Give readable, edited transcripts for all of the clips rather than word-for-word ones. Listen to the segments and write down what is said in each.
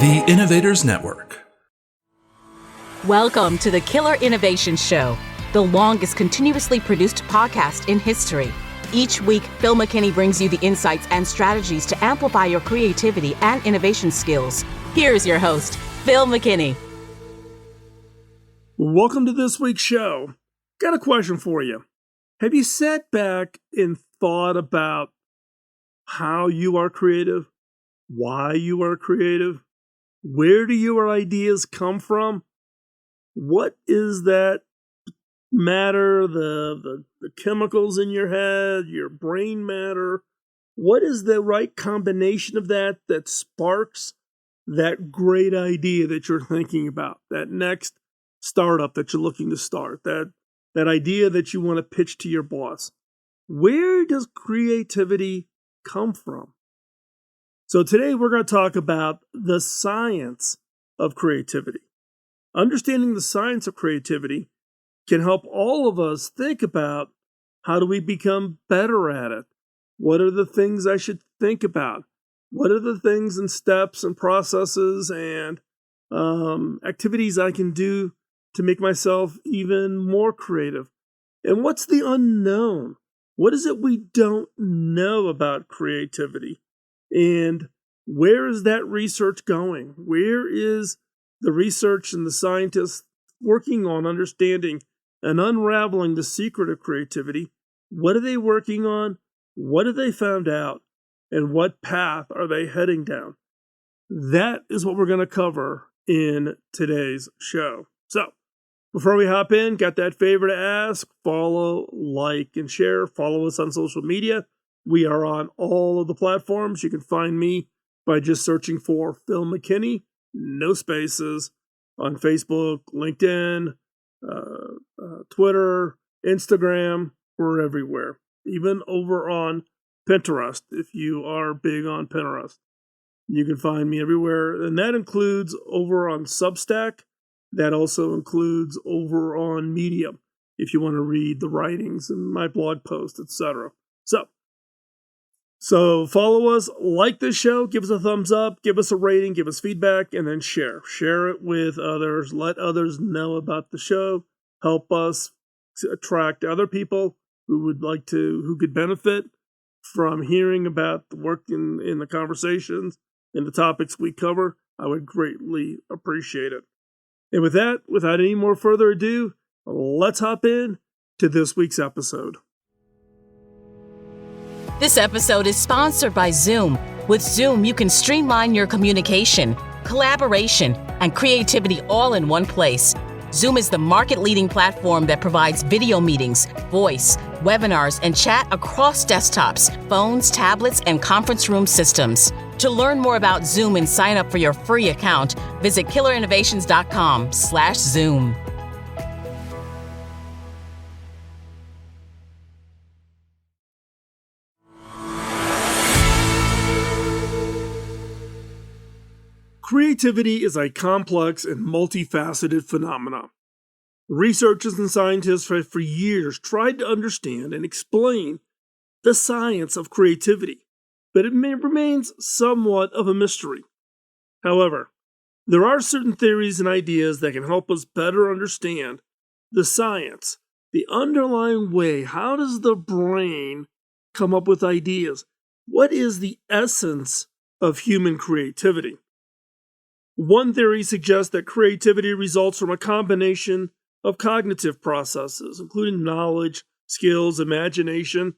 The Innovators Network. Welcome to the Killer Innovation Show, the longest continuously produced podcast in history. Each week, Phil McKinney brings you the insights and strategies to amplify your creativity and innovation skills. Here's your host, Phil McKinney. Welcome to this week's show. Got a question for you. Have you sat back and thought about how you are creative, why you are creative? Where do your ideas come from? What is that matter, the chemicals in your head, your brain matter? What is the right combination of that sparks that great idea that you're thinking about, that next startup that you're looking to start, that idea that you want to pitch to your boss? Where does creativity come from? So today we're going to talk about the science of creativity. Understanding the science of creativity can help all of us think about how do we become better at it? What are the things I should think about? What are the things and steps and processes and activities I can do to make myself even more creative? And what's the unknown? What is it we don't know about creativity? And where is that research going? Where is the research and the scientists working on understanding and unraveling the secret of creativity? What are they working on? What have they found out? And what path are they heading down? That is what we're going to cover in today's show. So, before we hop in, got that favor to ask: follow, like, and share. Follow us on social media. We are on all of the platforms. You can find me by just searching for Phil McKinney, no spaces, on Facebook, LinkedIn, Twitter, Instagram. We're everywhere. Even over on Pinterest, if you are big on Pinterest. You can find me everywhere. And that includes over on Substack. That also includes over on Medium, if you want to read the writings and my blog posts, etc. So follow us, like this show, give us a thumbs up, give us a rating, give us feedback, and then share. Share it with others. Let others know about the show. Help us to attract other people who could benefit from hearing about the work in the conversations and the topics we cover. I would greatly appreciate it. And with that, without any more further ado, let's hop in to this week's episode. This episode is sponsored by Zoom. With Zoom, you can streamline your communication, collaboration, and creativity all in one place. Zoom is the market-leading platform that provides video meetings, voice, webinars, and chat across desktops, phones, tablets, and conference room systems. To learn more about Zoom and sign up for your free account, visit killerinnovations.com/Zoom. Creativity is a complex and multifaceted phenomenon. Researchers and scientists have for years tried to understand and explain the science of creativity, but it remains somewhat of a mystery. However, there are certain theories and ideas that can help us better understand the science, the underlying way. How does the brain come up with ideas? What is the essence of human creativity? One theory suggests that creativity results from a combination of cognitive processes, including knowledge, skills, imagination,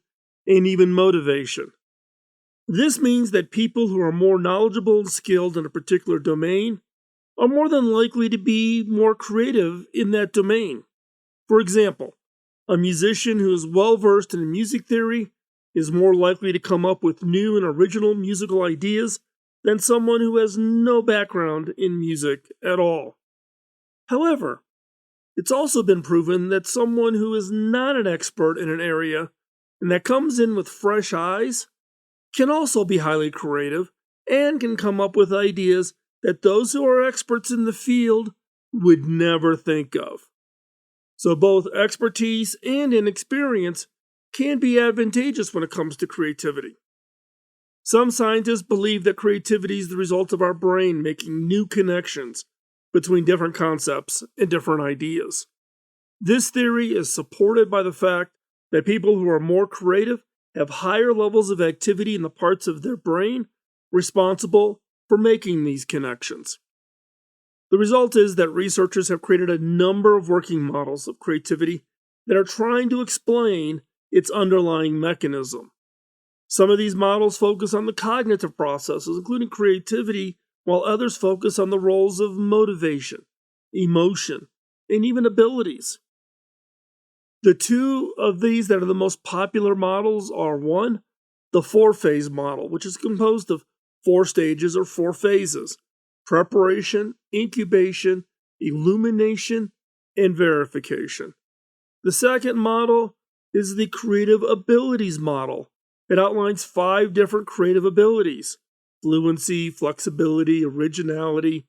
and even motivation. This means that people who are more knowledgeable and skilled in a particular domain are more than likely to be more creative in that domain. For example, a musician who is well versed in music theory is more likely to come up with new and original musical ideas than someone who has no background in music at all. However, it's also been proven that someone who is not an expert in an area and that comes in with fresh eyes can also be highly creative and can come up with ideas that those who are experts in the field would never think of. So both expertise and inexperience can be advantageous when it comes to creativity. Some scientists believe that creativity is the result of our brain making new connections between different concepts and different ideas. This theory is supported by the fact that people who are more creative have higher levels of activity in the parts of their brain responsible for making these connections. The result is that researchers have created a number of working models of creativity that are trying to explain its underlying mechanism. Some of these models focus on the cognitive processes, including creativity, while others focus on the roles of motivation, emotion, and even abilities. The two of these that are the most popular models are one, the four-phase model, which is composed of 4 stages or 4 phases: preparation, incubation, illumination, and verification. The second model is the creative abilities model. It outlines 5 different creative abilities: fluency, flexibility, originality,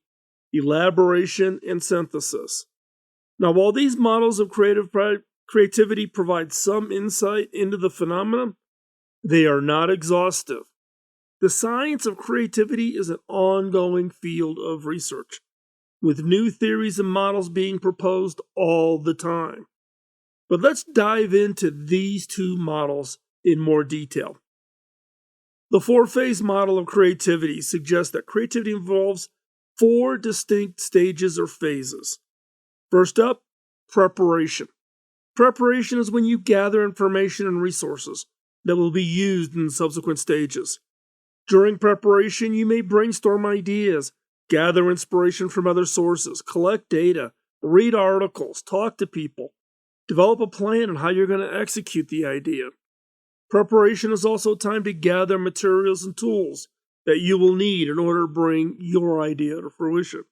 elaboration, and synthesis. Now, while these models of creativity provide some insight into the phenomenon, they are not exhaustive. The science of creativity is an ongoing field of research, with new theories and models being proposed all the time. But let's dive into these 2 models in more detail. The 4-phase model of creativity suggests that creativity involves 4 distinct stages or phases. First up, preparation. Preparation is when you gather information and resources that will be used in the subsequent stages. During preparation, you may brainstorm ideas, gather inspiration from other sources, collect data, read articles, talk to people, develop a plan on how you're going to execute the idea. Preparation is also time to gather materials and tools that you will need in order to bring your idea to fruition.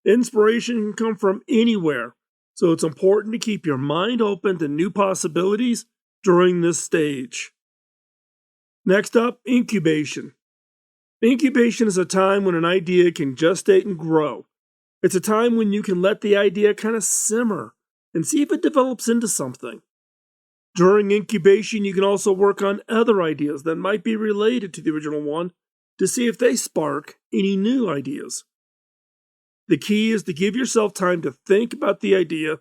Inspiration can come from anywhere, so it's important to keep your mind open to new possibilities during this stage. Next up, incubation. Incubation is a time when an idea can gestate and grow. It's a time when you can let the idea kind of simmer and see if it develops into something. During incubation, you can also work on other ideas that might be related to the original one to see if they spark any new ideas. The key is to give yourself time to think about the idea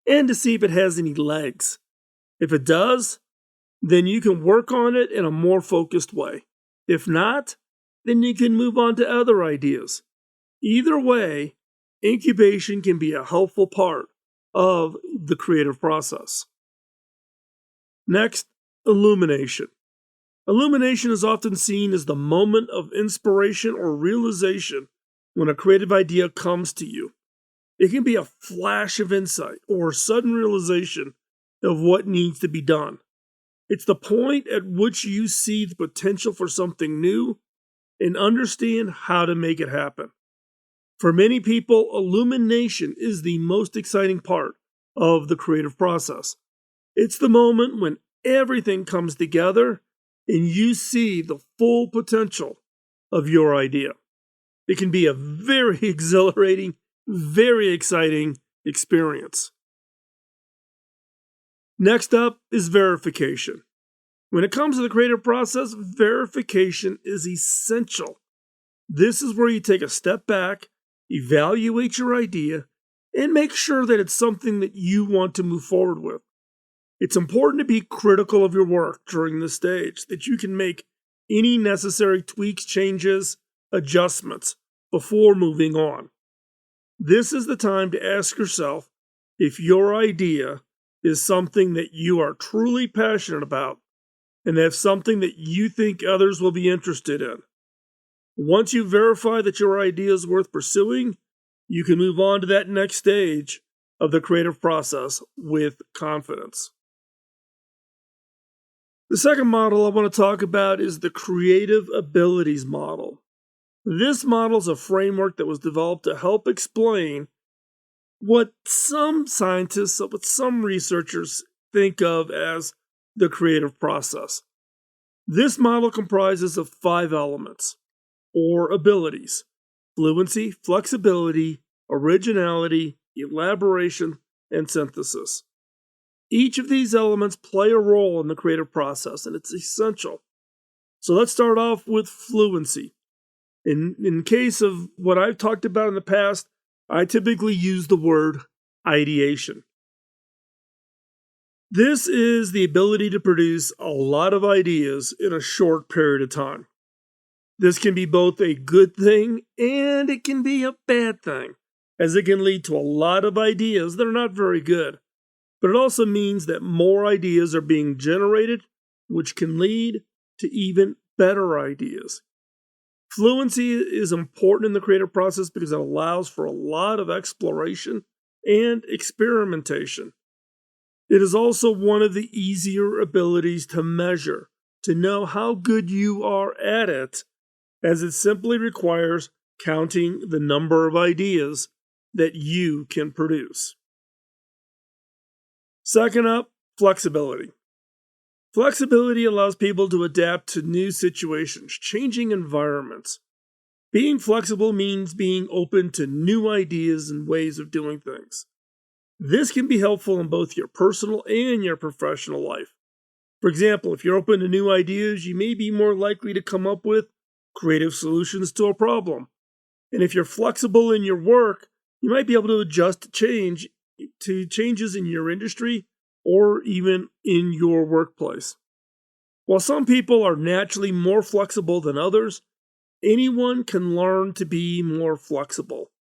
and to see if it has any legs. If it does, then you can work on it in a more focused way. If not, then you can move on to other ideas. Either way, incubation can be a helpful part of the creative process. Next, illumination. Illumination is often seen as the moment of inspiration or realization when a creative idea comes to you. It can be a flash of insight or sudden realization of what needs to be done. It's the point at which you see the potential for something new and understand how to make it happen. For many people, illumination is the most exciting part of the creative process. It's the moment when everything comes together and you see the full potential of your idea. It can be a very exhilarating, very exciting experience. Next up is verification. When it comes to the creative process, verification is essential. This is where you take a step back, evaluate your idea, and make sure that it's something that you want to move forward with. It's important to be critical of your work during this stage, that you can make any necessary tweaks, changes, adjustments before moving on. This is the time to ask yourself if your idea is something that you are truly passionate about and if something that you think others will be interested in. Once you verify that your idea is worth pursuing, you can move on to that next stage of the creative process with confidence. The second model I want to talk about is the creative abilities model. This model is a framework that was developed to help explain what some scientists, what some researchers think of as the creative process. This model comprises of 5 elements, or abilities: fluency, flexibility, originality, elaboration, and synthesis. Each of these elements play a role in the creative process, and it's essential. So let's start off with fluency. In case of what I've talked about in the past, I typically use the word ideation. This is the ability to produce a lot of ideas in a short period of time. This can be both a good thing and it can be a bad thing, as it can lead to a lot of ideas that are not very good. But it also means that more ideas are being generated, which can lead to even better ideas. Fluency is important in the creative process because it allows for a lot of exploration and experimentation. It is also one of the easier abilities to measure, to know how good you are at it, as it simply requires counting the number of ideas that you can produce. Second up, flexibility. Flexibility allows people to adapt to new situations, changing environments. Being flexible means being open to new ideas and ways of doing things. This can be helpful in both your personal and your professional life. For example, if you're open to new ideas, you may be more likely to come up with creative solutions to a problem. And if you're flexible in your work, you might be able to adjust to changes in your industry or even in your workplace. While some people are naturally more flexible than others, anyone can learn to be more flexible.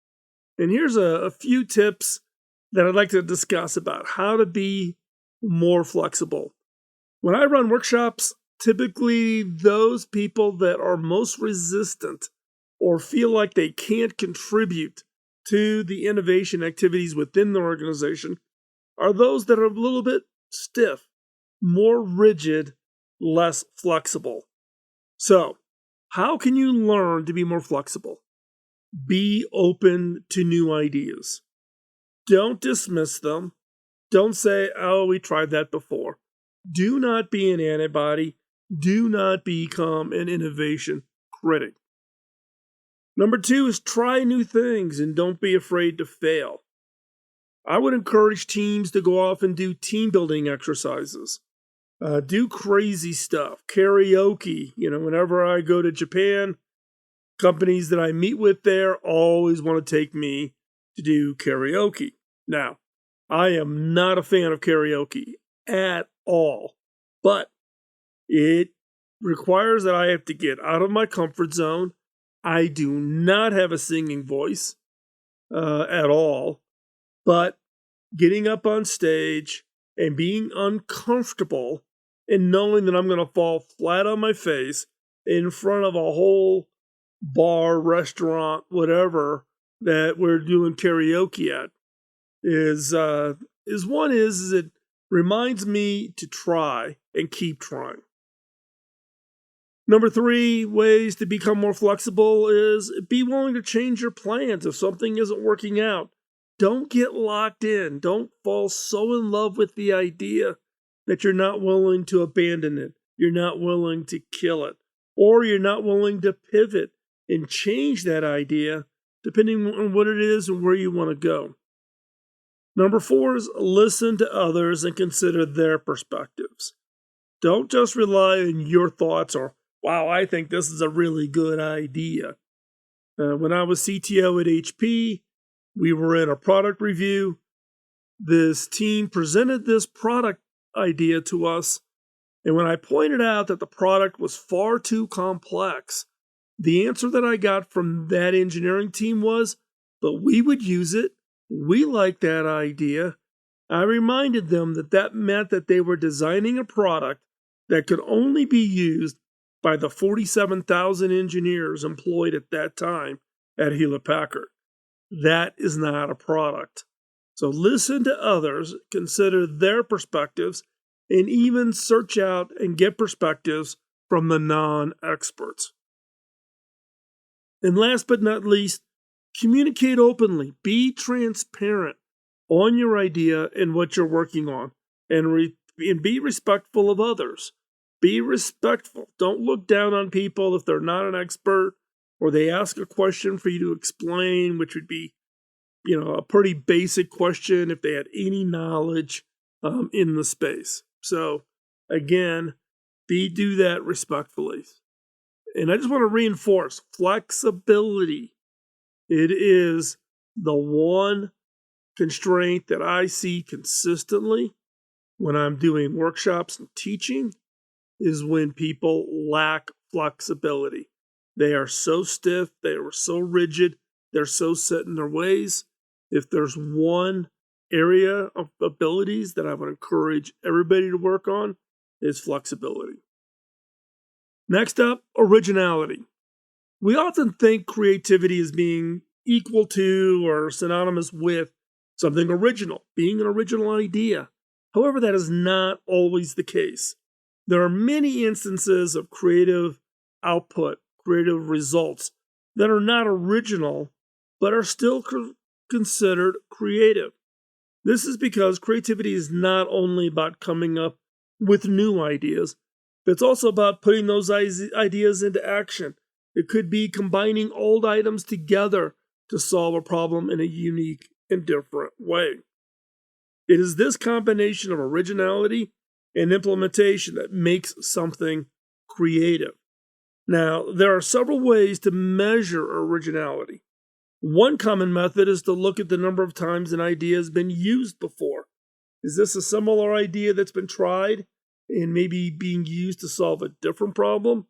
And here's a few tips that I'd like to discuss about how to be more flexible. When I run workshops, typically those people that are most resistant or feel like they can't contribute to the innovation activities within the organization are those that are a little bit stiff, more rigid, less flexible. So, how can you learn to be more flexible? Be open to new ideas. Don't dismiss them. Don't say, oh, we tried that before. Do not be an antibody. Do not become an innovation critic. Number 2 is try new things and don't be afraid to fail. I would encourage teams to go off and do team building exercises. Do crazy stuff. Karaoke. Whenever I go to Japan, companies that I meet with there always want to take me to do karaoke. Now, I am not a fan of karaoke at all, but it requires that I have to get out of my comfort zone. I do not have a singing voice at all, but getting up on stage and being uncomfortable and knowing that I'm going to fall flat on my face in front of a whole bar, restaurant, whatever that we're doing karaoke at is it reminds me to try and keep trying. Number 3 ways to become more flexible is be willing to change your plans if something isn't working out. Don't get locked in. Don't fall so in love with the idea that you're not willing to abandon it. You're not willing to kill it. Or you're not willing to pivot and change that idea depending on what it is and where you want to go. Number 4 is listen to others and consider their perspectives. Don't just rely on your thoughts or, wow, I think this is a really good idea. When I was CTO at HP, we were in a product review. This team presented this product idea to us. And when I pointed out that the product was far too complex, the answer that I got from that engineering team was, but we would use it. We like that idea. I reminded them that meant that they were designing a product that could only be used by the 47,000 engineers employed at that time at Hewlett Packard. That is not a product. So listen to others, consider their perspectives, and even search out and get perspectives from the non-experts. And last but not least, communicate openly. Be transparent on your idea and what you're working on, and be respectful of others. Be respectful. Don't look down on people if they're not an expert or they ask a question for you to explain, which would be, a pretty basic question if they had any knowledge in the space. So again, do that respectfully. And I just want to reinforce flexibility. It is the one constraint that I see consistently when I'm doing workshops and teaching is when people lack flexibility. They are so stiff, they are so rigid, they're so set in their ways. If there's one area of abilities that I would encourage everybody to work on, is flexibility. Next up, originality. We often think creativity as being equal to or synonymous with something original, being an original idea. However, that is not always the case. There are many instances of creative output, creative results that are not original, but are still considered creative. This is because creativity is not only about coming up with new ideas, but it's also about putting those ideas into action. It could be combining old items together to solve a problem in a unique and different way. It is this combination of originality and implementation that makes something creative. Now, there are several ways to measure originality. One common method is to look at the number of times an idea has been used before. Is this a similar idea that's been tried and maybe being used to solve a different problem?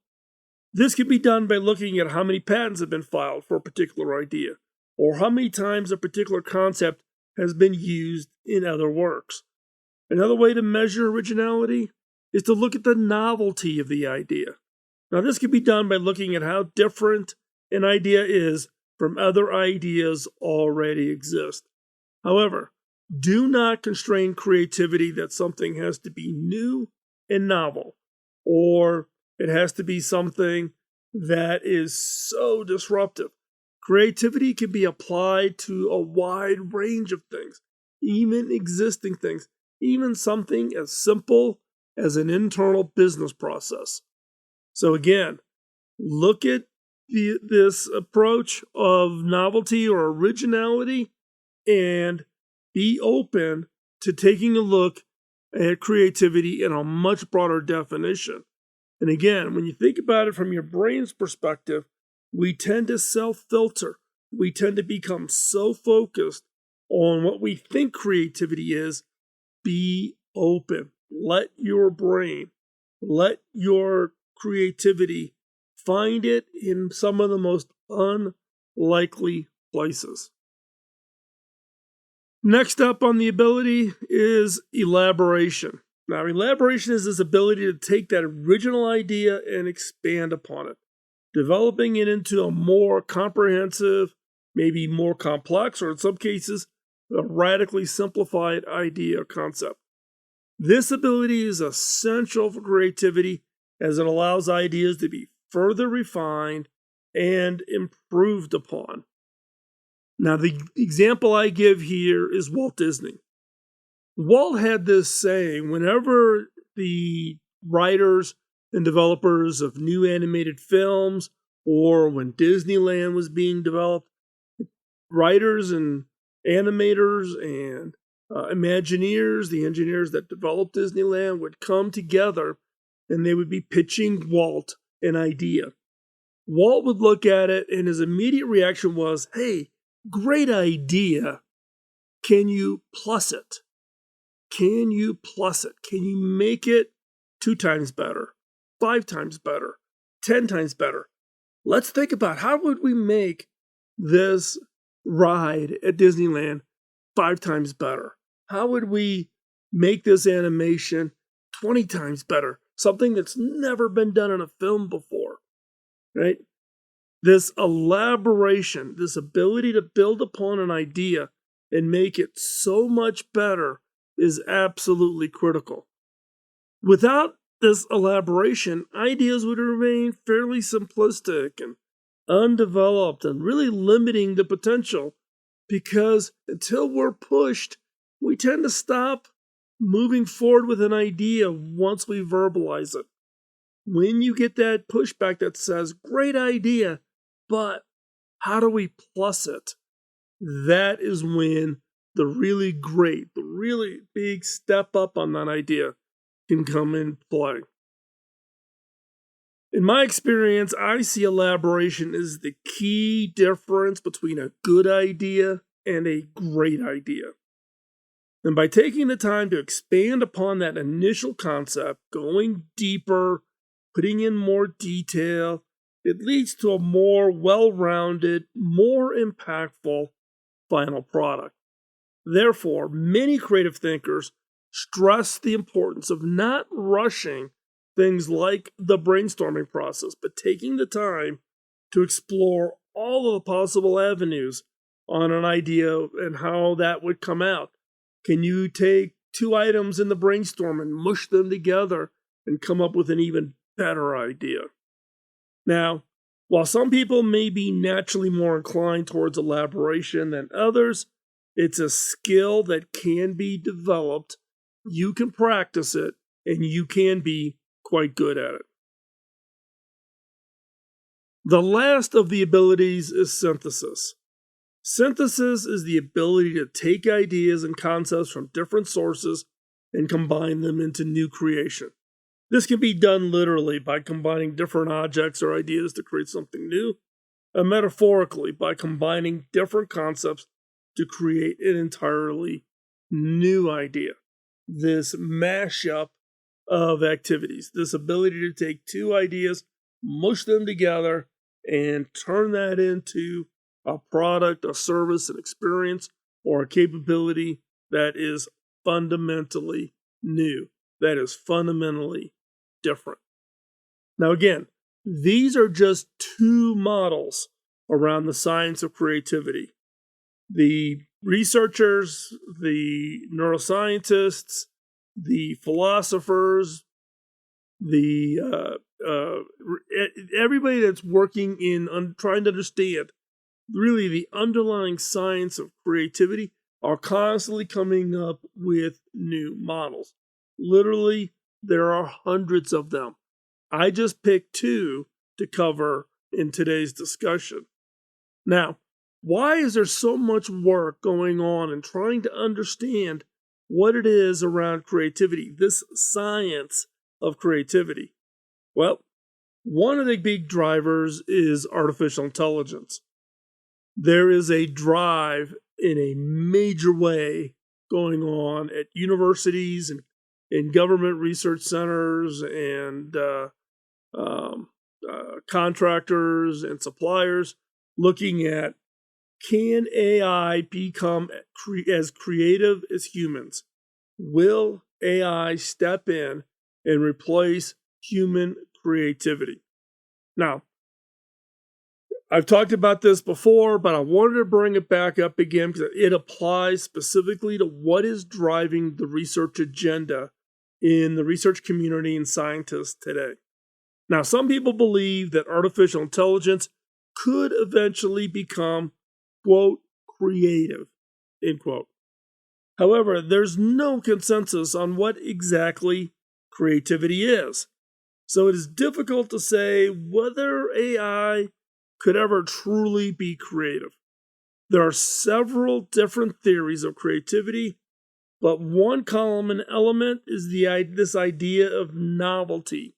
This can be done by looking at how many patents have been filed for a particular idea, or how many times a particular concept has been used in other works. Another way to measure originality is to look at the novelty of the idea. Now, this can be done by looking at how different an idea is from other ideas already exist. However, do not constrain creativity that something has to be new and novel, or it has to be something that is so disruptive. Creativity can be applied to a wide range of things, even existing things, even something as simple as an internal business process. So again, look at this approach of novelty or originality and be open to taking a look at creativity in a much broader definition. And again, when you think about it from your brain's perspective, we tend to self-filter. We tend to become so focused on what we think creativity is. Be open. Let your brain, let your creativity find it in some of the most unlikely places. Next up on the ability is elaboration. Now, elaboration is this ability to take that original idea and expand upon it, developing it into a more comprehensive, maybe more complex, or in some cases, a radically simplified idea or concept. This ability is essential for creativity as it allows ideas to be further refined and improved upon. Now, the example I give here is Walt Disney. Walt had this saying whenever the writers and developers of new animated films or when Disneyland was being developed, writers and animators and Imagineers, the engineers that developed Disneyland, would come together and they would be pitching Walt an idea. Walt would look at it and his immediate reaction was, hey, great idea. Can you plus it? Can you plus it? Can you make it 2 times better, 5 times better, 10 times better? Let's think about how would we make this ride at Disneyland 5 times better? How would we make this animation 20 times better? Something that's never been done in a film before, right? This elaboration, this ability to build upon an idea and make it so much better is absolutely critical. Without this elaboration, ideas would remain fairly simplistic and undeveloped and really limiting the potential because until we're pushed, we tend to stop moving forward with an idea once we verbalize it. When you get that pushback that says, great idea, but how do we plus it? That is when the really great, the really big step up on that idea can come in play. In my experience, I see elaboration as the key difference between a good idea and a great idea. And by taking the time to expand upon that initial concept, going deeper, putting in more detail, it leads to a more well-rounded, more impactful final product. Therefore, many creative thinkers stress the importance of not rushing things like the brainstorming process, but taking the time to explore all of the possible avenues on an idea and how that would come out. Can you take two items in the brainstorm and mush them together and come up with an even better idea? Now, while some people may be naturally more inclined towards elaboration than others, it's a skill that can be developed. You can practice it, and you can be quite good at it. The last of the abilities is synthesis. Synthesis is the ability to take ideas and concepts from different sources and combine them into new creation. This can be done literally by combining different objects or ideas to create something new, and metaphorically by combining different concepts to create an entirely new idea. This mashup of activities, this ability to take two ideas, mush them together, and turn that into a product, a service, an experience, or a capability that is fundamentally new, that is fundamentally different. Now, again, these are just two models around the science of creativity. The researchers, the neuroscientists, the philosophers, everybody that's working in trying to understand really the underlying science of creativity are constantly coming up with new models. Literally, there are hundreds of them. I just picked two to cover in today's discussion. Now, why is there so much work going on in trying to understand what it is around creativity, this science of creativity? Well, one of the big drivers is artificial intelligence. There is a drive in a major way going on at universities and in government research centers and contractors and suppliers looking at, can AI become as creative as humans? Will AI step in and replace human creativity? Now, I've talked about this before, but I wanted to bring it back up again because it applies specifically to what is driving the research agenda in the research community and scientists today. Now, some people believe that artificial intelligence could eventually become, quote, creative, end quote. However, there's no consensus on what exactly creativity is. So it is difficult to say whether AI could ever truly be creative. There are several different theories of creativity, but one common element is this idea of novelty.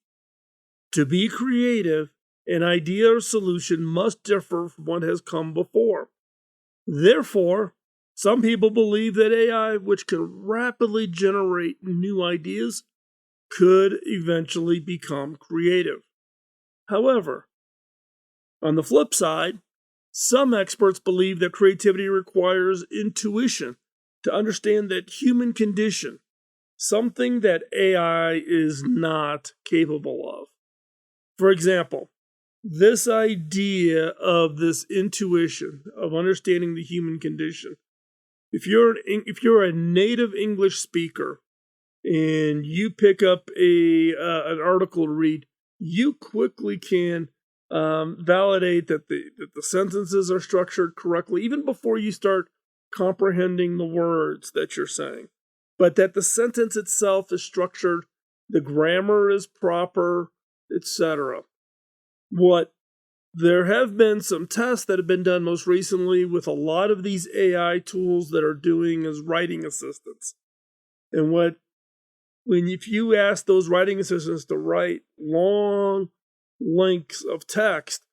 To be creative, an idea or solution must differ from what has come before. Therefore, some people believe that AI, which can rapidly generate new ideas, could eventually become creative. However, on the flip side, some experts believe that creativity requires intuition to understand that human condition, something that AI is not capable of. For example, this idea of this intuition of understanding the human condition. If you're a native English speaker and you pick up an article to read, you quickly can validate that the sentences are structured correctly, even before you start comprehending the words that you're saying. But that the sentence itself is structured, the grammar is proper, etc. There have been some tests that have been done most recently with a lot of these AI tools that are doing as writing assistants. And if you ask those writing assistants to write long links of text,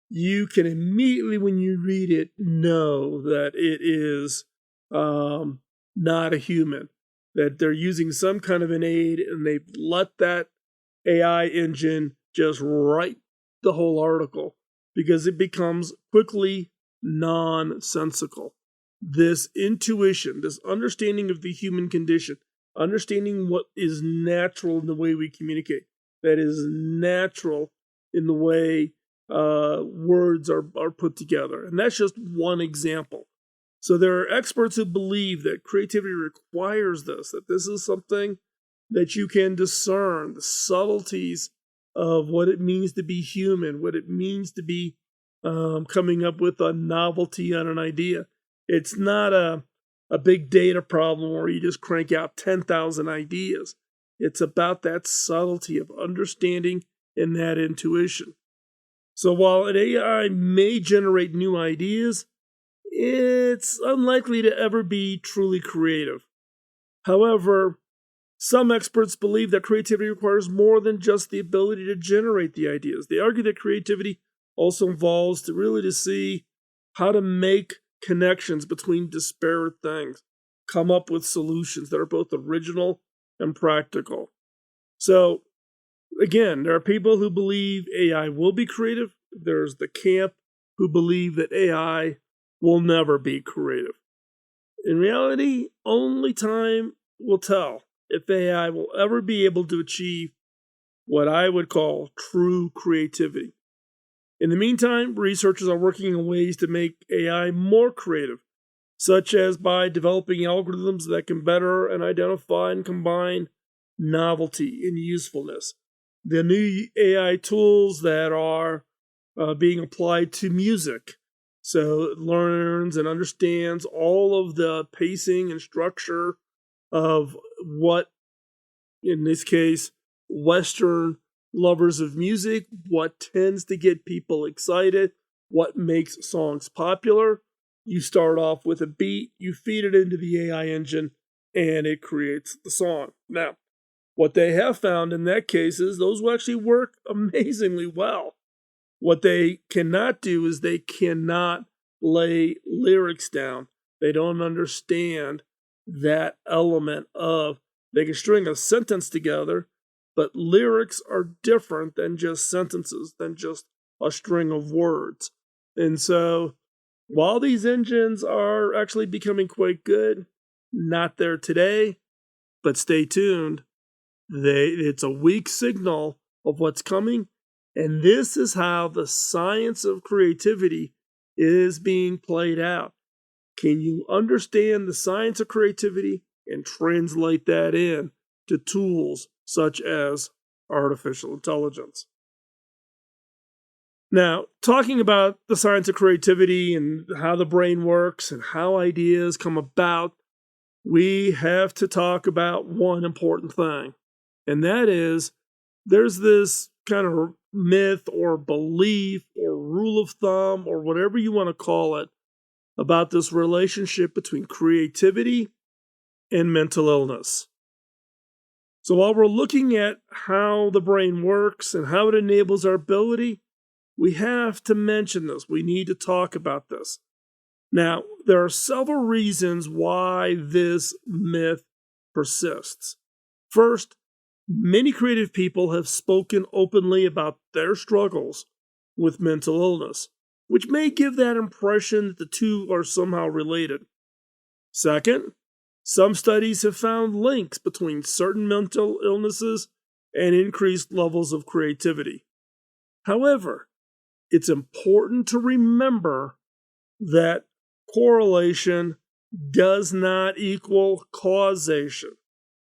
you can immediately, when you read it, know that it is not a human, that they're using some kind of an aid, and they've let that AI engine just write the whole article because it becomes quickly nonsensical. This intuition, this understanding of the human condition, understanding what is natural in the way we communicate, that is natural in the way words are put together. And that's just one example. So there are experts who believe that creativity requires this, that this is something that you can discern, the subtleties of what it means to be human, what it means to be coming up with a novelty on an idea. It's not a big data problem where you just crank out 10,000 ideas. It's about that subtlety of understanding and that intuition. So while an AI may generate new ideas, it's unlikely to ever be truly creative. However, some experts believe that creativity requires more than just the ability to generate the ideas. They argue that creativity also involves to see how to make connections between disparate things, come up with solutions that are both original and practical. So, again, there are people who believe AI will be creative. There's the camp who believe that AI will never be creative. In reality, only time will tell if AI will ever be able to achieve what I would call true creativity. In the meantime, researchers are working on ways to make AI more creative, such as by developing algorithms that can better identify and combine novelty and usefulness. The new AI tools that are being applied to music, so it learns and understands all of the pacing and structure of what, in this case, Western lovers of music, what tends to get people excited, what makes songs popular. You start off with a beat, you feed it into the AI engine, and it creates the song. Now, what they have found in that case is those will actually work amazingly well. What they cannot do is they cannot lay lyrics down. They don't understand that element of, they can string a sentence together, but lyrics are different than just sentences, than just a string of words. And so, while these engines are actually becoming quite good, not there today, but stay tuned. It's a weak signal of what's coming, and this is how the science of creativity is being played out. Can you understand the science of creativity and translate that in to tools such as artificial intelligence? Now, talking about the science of creativity and how the brain works and how ideas come about, we have to talk about one important thing. And that is, there's this kind of myth or belief or rule of thumb or whatever you want to call it about this relationship between creativity and mental illness. So while we're looking at how the brain works and how it enables our ability, we have to mention this. We need to talk about this. Now, there are several reasons why this myth persists. First, many creative people have spoken openly about their struggles with mental illness, which may give that impression that the two are somehow related. Second, some studies have found links between certain mental illnesses and increased levels of creativity. However, it's important to remember that correlation does not equal causation.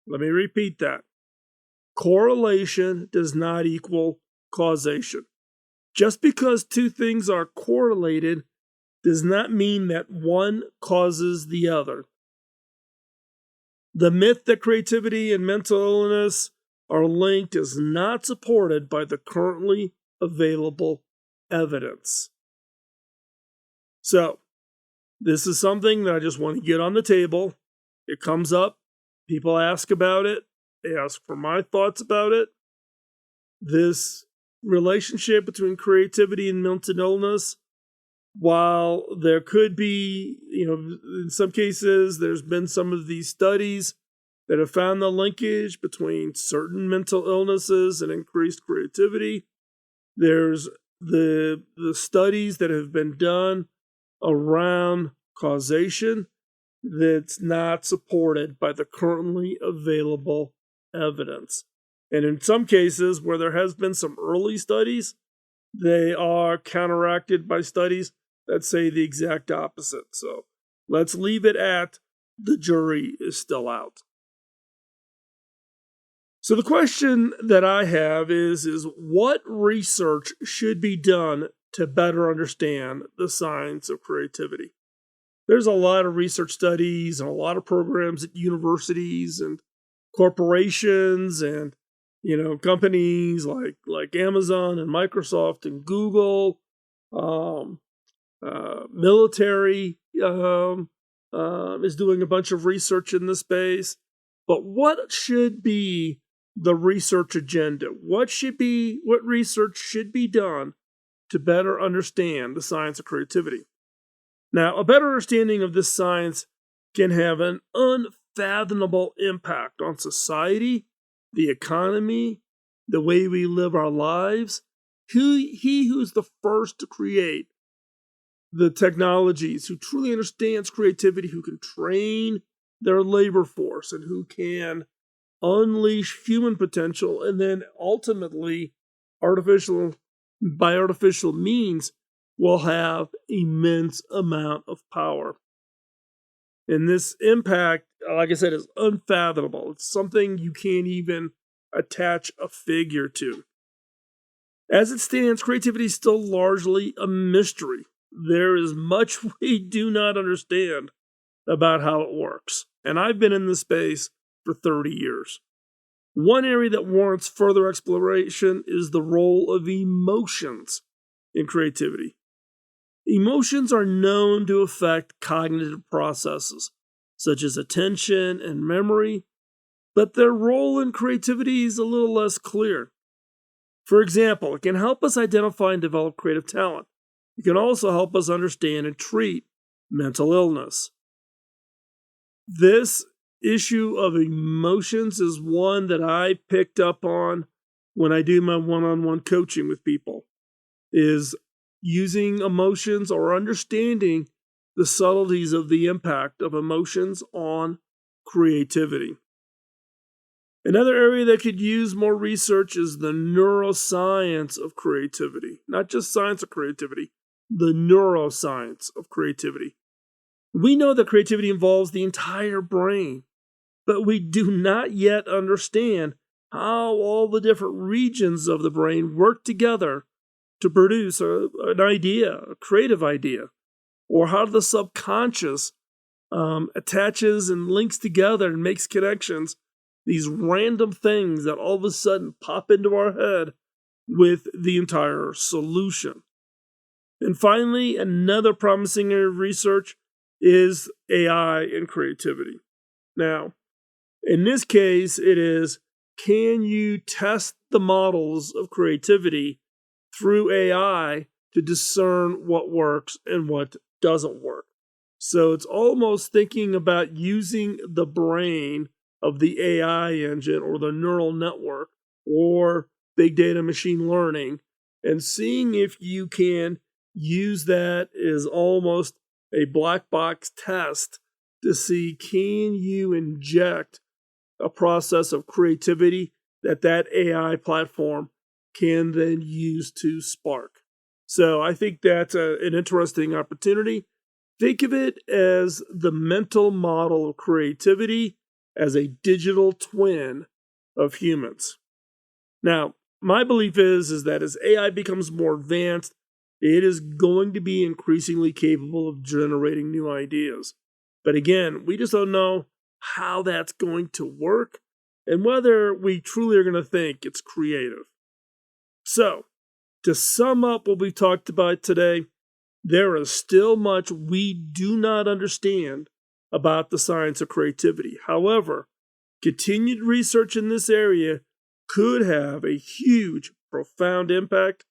Let me repeat that. Correlation does not equal causation. Just because two things are correlated does not mean that one causes the other. The myth that creativity and mental illness are linked is not supported by the currently available evidence. So, this is something that I just want to get on the table. It comes up, people ask about it, they ask for my thoughts about it. This relationship between creativity and mental illness, while there could be, in some cases, there's been some of these studies that have found the linkage between certain mental illnesses and increased creativity. There's the studies that have been done around causation that's not supported by the currently available evidence. And in some cases where there has been some early studies, they are counteracted by studies that say the exact opposite. So let's leave it at the jury is still out. So the question that I have is what research should be done to better understand the science of creativity? There's a lot of research studies and a lot of programs at universities and corporations and companies like Amazon and Microsoft and Google, military is doing a bunch of research in this space. But what should be the research agenda? What research should be done to better understand the science of creativity? Now, a better understanding of this science can have an unfathomable impact on society, the economy, the way we live our lives. He who's the first to create the technologies, who truly understands creativity, who can train their labor force, and who can unleash human potential, and then ultimately by artificial means will have immense amount of power. And this impact, like I said, is unfathomable. It's something you can't even attach a figure to. As it stands, creativity is still largely a mystery. There is much we do not understand about how it works. And I've been in this space for 30 years. One area that warrants further exploration is the role of emotions in creativity. Emotions are known to affect cognitive processes, such as attention and memory, but their role in creativity is a little less clear. For example, it can help us identify and develop creative talent. It can also help us understand and treat mental illness. This issue of emotions is one that I picked up on when I do my one-on-one coaching with people, is using emotions or understanding the subtleties of the impact of emotions on creativity. Another area that could use more research is the neuroscience of creativity. Not just science of creativity, the neuroscience of creativity. We know that creativity involves the entire brain, but we do not yet understand how all the different regions of the brain work together to produce an idea, a creative idea, or how the subconscious attaches and links together and makes connections, these random things that all of a sudden pop into our head with the entire solution. And finally, another promising area of research is AI and creativity. Now, in this case, it is, can you test the models of creativity through AI to discern what works and what doesn't work? So it's almost thinking about using the brain of the AI engine or the neural network or big data machine learning and seeing if you can use that as almost a black box test to see, can you inject a process of creativity that AI platform can then use to spark. So I think that's an interesting opportunity. Think of it as the mental model of creativity as a digital twin of humans. Now, my belief is that as AI becomes more advanced, it is going to be increasingly capable of generating new ideas. But again, we just don't know how that's going to work and whether we truly are going to think it's creative. So, to sum up what we've talked about today, there is still much we do not understand about the science of creativity. However, continued research in this area could have a huge profound impact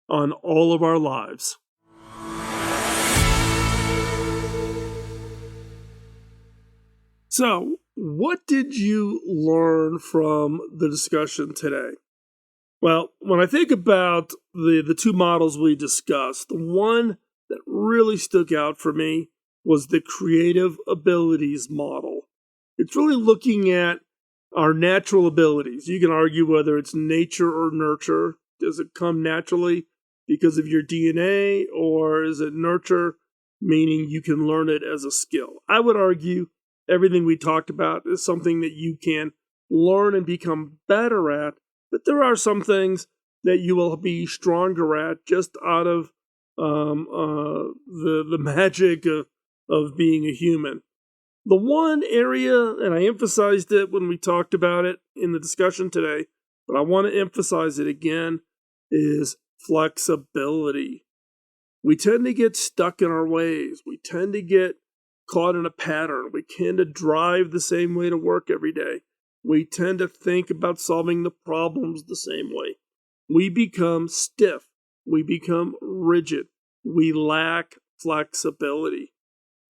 on all of our lives. So, what did you learn from the discussion today? Well, when I think about the two models we discussed, the one that really stuck out for me was the creative abilities model. It's really looking at our natural abilities. You can argue whether it's nature or nurture. Does it come naturally because of your DNA, or is it nurture, meaning you can learn it as a skill? I would argue everything we talked about is something that you can learn and become better at, but there are some things that you will be stronger at just out of the magic of being a human. The one area, and I emphasized it when we talked about it in the discussion today, but I want to emphasize it again, is flexibility. We tend to get stuck in our ways. We tend to get caught in a pattern. We tend to drive the same way to work every day. We tend to think about solving the problems the same way. We become stiff. We become rigid. We lack flexibility.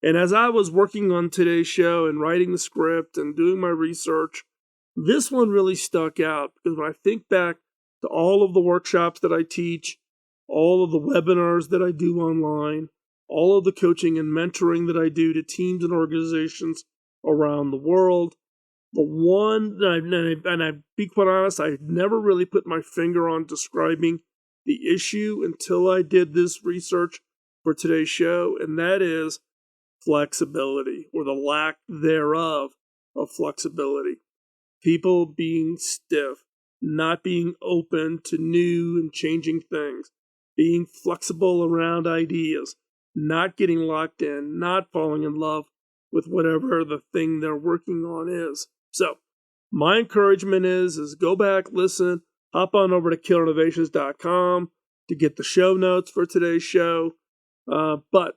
And as I was working on today's show and writing the script and doing my research, this one really stuck out because when I think back to all of the workshops that I teach, all of the webinars that I do online, all of the coaching and mentoring that I do to teams and organizations around the world, the one, and I be quite honest, I never really put my finger on describing the issue until I did this research for today's show, and that is flexibility, or the lack thereof of flexibility. People being stiff, not being open to new and changing things, being flexible around ideas, not getting locked in, not falling in love with whatever the thing they're working on is. So, my encouragement is go back, listen, hop on over to killerinnovations.com to get the show notes for today's show. But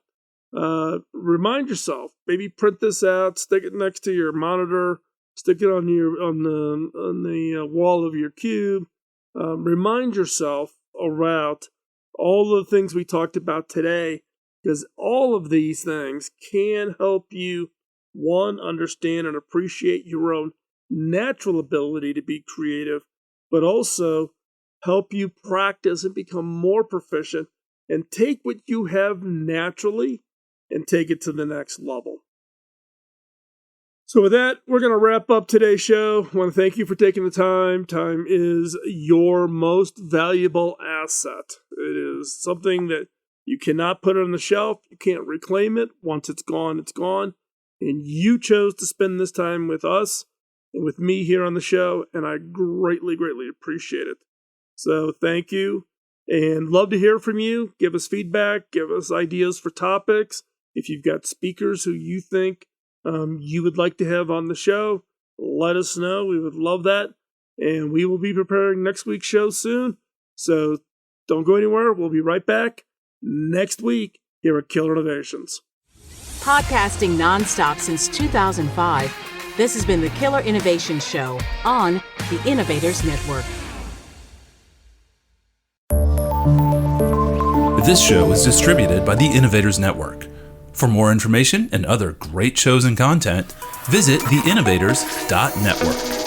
remind yourself, maybe print this out, stick it next to your monitor, stick it on the wall of your cube. Remind yourself about all the things we talked about today, because all of these things can help you, one, understand and appreciate your own natural ability to be creative, but also help you practice and become more proficient and take what you have naturally and take it to the next level. So with that, we're going to wrap up today's show. I want to thank you for taking the time. Time is your most valuable asset. It is something that you cannot put on the shelf. You can't reclaim it. Once it's gone, it's gone. And you chose to spend this time with us and with me here on the show, and I greatly, greatly appreciate it. So thank you, and love to hear from you. Give us feedback. Give us ideas for topics. If you've got speakers who you think you would like to have on the show, let us know. We would love that. And we will be preparing next week's show soon. So don't go anywhere. We'll be right back next week here at Killer Innovations. Podcasting nonstop since 2005, this has been the Killer Innovations Show on the Innovators Network. This show is distributed by the Innovators Network. For more information and other great shows and content, visit theinnovators.network.